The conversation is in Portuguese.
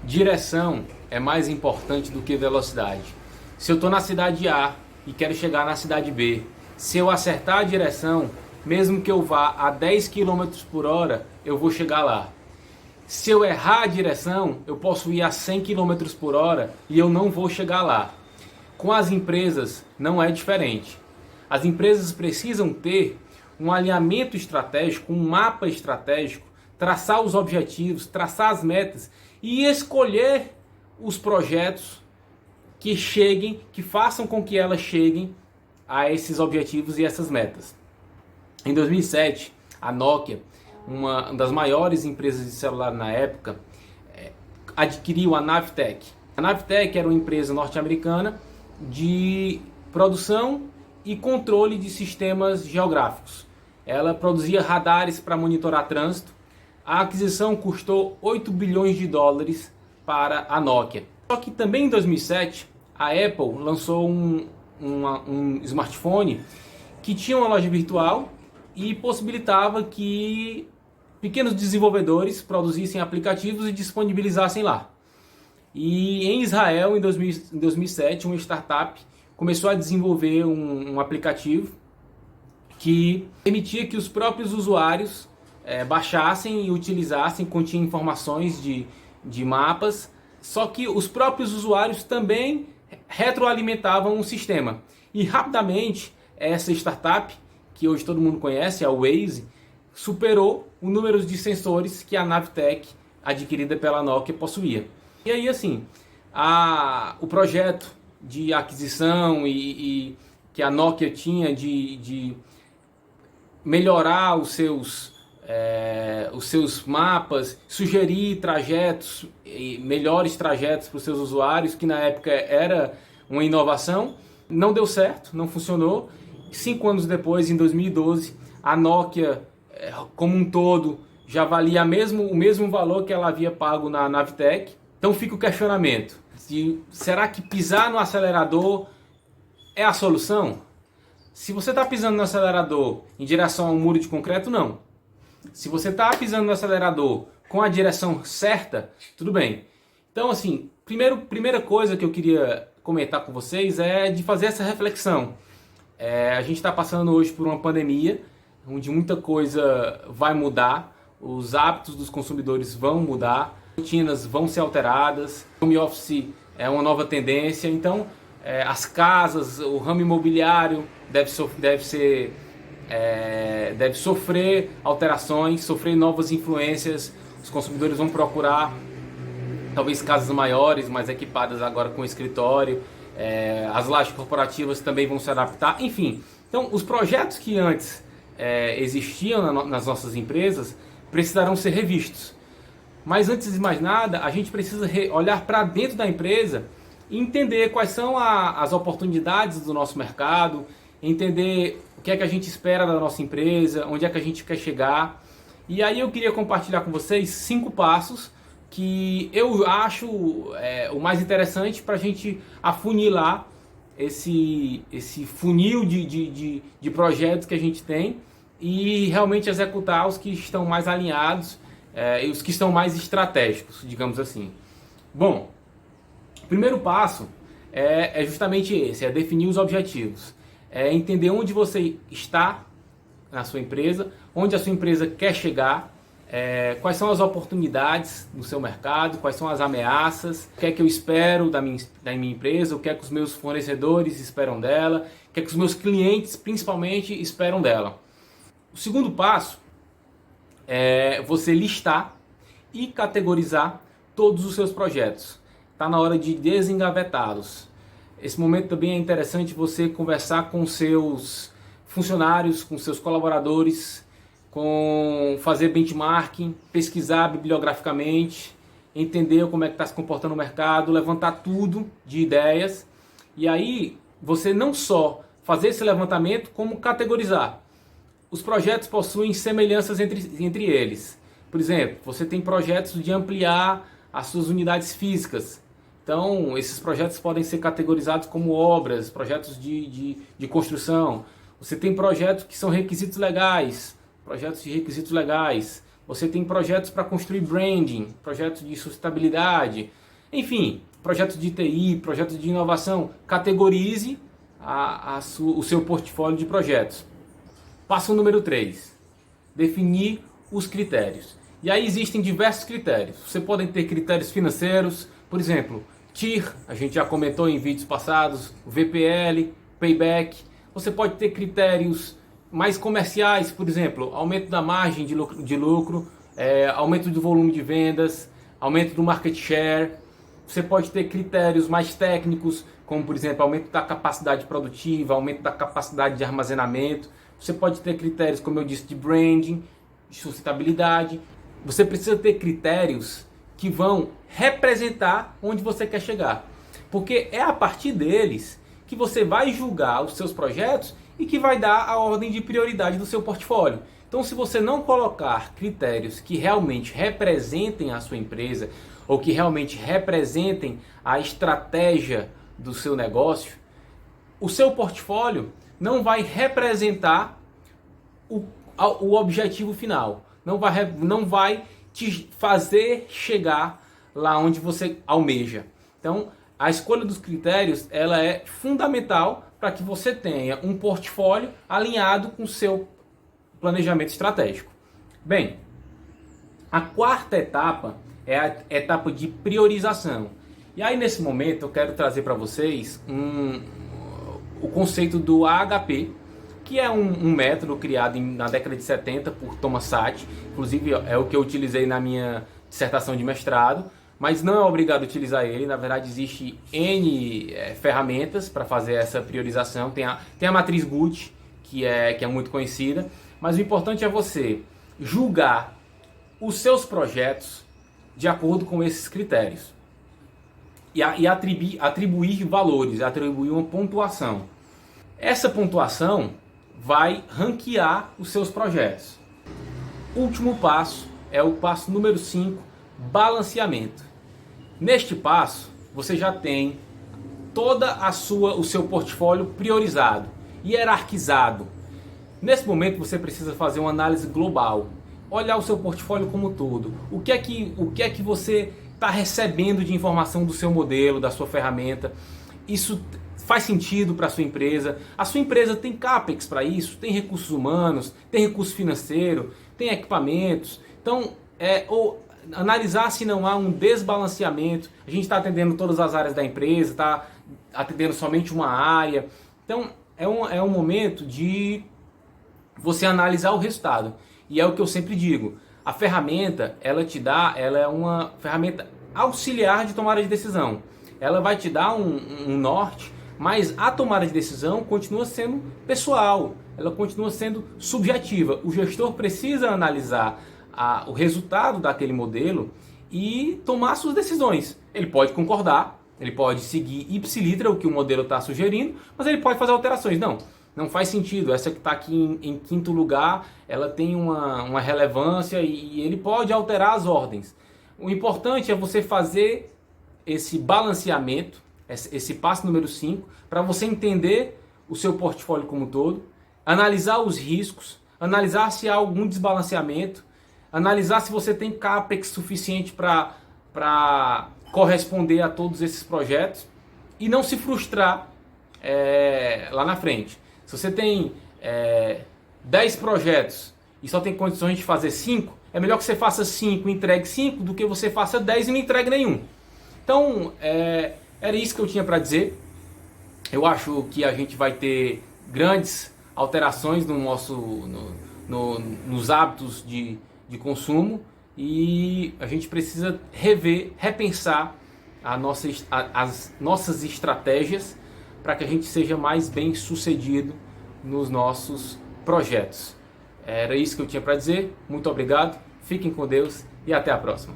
Direção é mais importante do que velocidade. Se eu estou na cidade A e quero chegar na cidade B, se eu acertar a direção, mesmo que eu vá a 10 quilômetros por hora, eu vou chegar lá. Se eu errar a direção, eu posso ir a 100 quilômetros por hora e eu não vou chegar lá. Com as empresas não é diferente. As empresas precisam ter um alinhamento estratégico, um mapa estratégico, traçar os objetivos, traçar as metas e escolher os projetos que cheguem, que façam com que elas cheguem a esses objetivos e essas metas. Em 2007, a Nokia, uma das maiores empresas de celular na época, adquiriu a Navtec. A Navtec era uma empresa norte-americana de produção e controle de sistemas geográficos. Ela produzia radares para monitorar trânsito. A aquisição custou 8 bilhões de dólares para a Nokia. Só que também em 2007, a Apple lançou um smartphone que tinha uma loja virtual e possibilitava que pequenos desenvolvedores produzissem aplicativos e disponibilizassem lá. E em Israel, em 2007, uma startup começou a desenvolver um aplicativo que permitia que os próprios usuários baixassem e utilizassem, continha informações de mapas, só que os próprios usuários também retroalimentavam o sistema. E rapidamente, essa startup, que hoje todo mundo conhece, a Waze, superou o número de sensores que a Navtec, adquirida pela Nokia, possuía. E aí, assim, o projeto de aquisição e que a Nokia tinha de melhorar os seus mapas, sugerir trajetos, melhores trajetos para os seus usuários, que na época era uma inovação, não deu certo, não funcionou. 5 anos depois, em 2012, a Nokia, como um todo, já valia o mesmo valor que ela havia pago na Navtec. Então fica o questionamento: será que pisar no acelerador é a solução? Se você está pisando no acelerador em direção a um muro de concreto, não. Se você está pisando no acelerador com a direção certa, tudo bem. Então, assim, primeira coisa que eu queria comentar com vocês é de fazer essa reflexão. A gente está passando hoje por uma pandemia, onde muita coisa vai mudar, os hábitos dos consumidores vão mudar, rotinas vão ser alteradas, home office é uma nova tendência, então as casas, o ramo imobiliário deve sofrer alterações, sofrer novas influências. Os consumidores vão procurar talvez casas maiores, mais equipadas agora com escritório. As lajes corporativas também vão se adaptar. Enfim, então os projetos que antes existiam nas nossas empresas precisarão ser revistos. Mas antes de mais nada, a gente precisa olhar para dentro da empresa e entender quais são as oportunidades do nosso mercado, entender o que é que a gente espera da nossa empresa, onde é que a gente quer chegar. E aí eu queria compartilhar com vocês 5 passos que eu acho o mais interessante para a gente afunilar esse funil de projetos que a gente tem e realmente executar os que estão mais alinhados e os que estão mais estratégicos, digamos assim. Bom, o primeiro passo é justamente esse, é definir os objetivos. É entender onde você está na sua empresa, onde a sua empresa quer chegar, quais são as oportunidades no seu mercado, quais são as ameaças, o que é que eu espero da minha empresa, o que é que os meus fornecedores esperam dela, o que é que os meus clientes principalmente esperam dela. O segundo passo é você listar e categorizar todos os seus projetos. Está na hora de desengavetá-los. Esse momento também é interessante você conversar com seus funcionários, com seus colaboradores, fazer benchmarking, pesquisar bibliograficamente, entender como é que está se comportando o mercado, levantar tudo de ideias. E aí você não só fazer esse levantamento, como categorizar. Os projetos possuem semelhanças entre eles. Por exemplo, você tem projetos de ampliar as suas unidades físicas. Então, esses projetos podem ser categorizados como obras, projetos de construção. Você tem projetos que são requisitos legais, projetos de requisitos legais. você tem projetos para construir branding, projetos de sustentabilidade, enfim, projetos de TI, projetos de inovação. Categorize o seu portfólio de projetos. Passo número 3, definir os critérios. E aí existem diversos critérios. Você pode ter critérios financeiros, por exemplo, TIR, a gente já comentou em vídeos passados, VPL, Payback. Você pode ter critérios mais comerciais, por exemplo, aumento da margem de lucro, aumento do volume de vendas, aumento do market share. Você pode ter critérios mais técnicos, como por exemplo, aumento da capacidade produtiva, aumento da capacidade de armazenamento. Você pode ter critérios, como eu disse, de branding, de sustentabilidade. Você precisa ter critérios que vão representar onde você quer chegar. Porque é a partir deles que você vai julgar os seus projetos e que vai dar a ordem de prioridade do seu portfólio. Então, se você não colocar critérios que realmente representem a sua empresa ou que realmente representem a estratégia do seu negócio, o seu portfólio não vai representar o objetivo final. Não vai te fazer chegar lá onde você almeja. Então, a escolha dos critérios ela é fundamental para que você tenha um portfólio alinhado com o seu planejamento estratégico. Bem, a quarta etapa é a etapa de priorização. E aí nesse momento eu quero trazer para vocês o conceito do AHP, que é um método criado na década de 70 por Thomas Sachs. Inclusive é o que eu utilizei na minha dissertação de mestrado, mas não é obrigado a utilizar ele. Na verdade existe N ferramentas para fazer essa priorização. Tem a matriz Gucci, que é muito conhecida, mas o importante é você julgar os seus projetos de acordo com esses critérios e atribuir valores, atribuir uma pontuação. Essa pontuação vai ranquear os seus projetos. Último passo é o passo número 5, balanceamento. Neste passo, você já tem o seu portfólio priorizado, hierarquizado. Nesse momento, você precisa fazer uma análise global, olhar o seu portfólio como um todo. O que é que você está recebendo de informação do seu modelo, da sua ferramenta? Isso faz sentido para a sua empresa? A sua empresa tem CAPEX para isso? Tem recursos humanos? Tem recurso financeiro? Tem equipamentos? Então, analisar se não há um desbalanceamento. A gente está atendendo todas as áreas da empresa, está atendendo somente uma área. Então, é um momento de você analisar o resultado. E é o que eu sempre digo. A ferramenta, ela é uma ferramenta auxiliar de tomada de decisão. Ela vai te dar um norte, mas a tomada de decisão continua sendo pessoal, ela continua sendo subjetiva. O gestor precisa analisar o resultado daquele modelo e tomar suas decisões. Ele pode concordar, ele pode seguir ipsilitra o que o modelo está sugerindo, mas ele pode fazer alterações. Não faz sentido, essa que está aqui em quinto lugar, ela tem uma relevância e ele pode alterar as ordens. O importante é você fazer esse balanceamento, esse passo número 5, para você entender o seu portfólio como um todo, analisar os riscos, analisar se há algum desbalanceamento, analisar se você tem CAPEX suficiente para corresponder a todos esses projetos e não se frustrar lá na frente. Se você tem 10 projetos e só tem condições de fazer 5, é melhor que você faça 5 e entregue 5 do que você faça 10 e não entregue nenhum. Então, era isso que eu tinha para dizer. Eu acho que a gente vai ter grandes alterações nos hábitos de consumo e a gente precisa repensar as nossas estratégias para que a gente seja mais bem sucedido nos nossos projetos. Era isso que eu tinha para dizer. Muito obrigado, fiquem com Deus e até a próxima.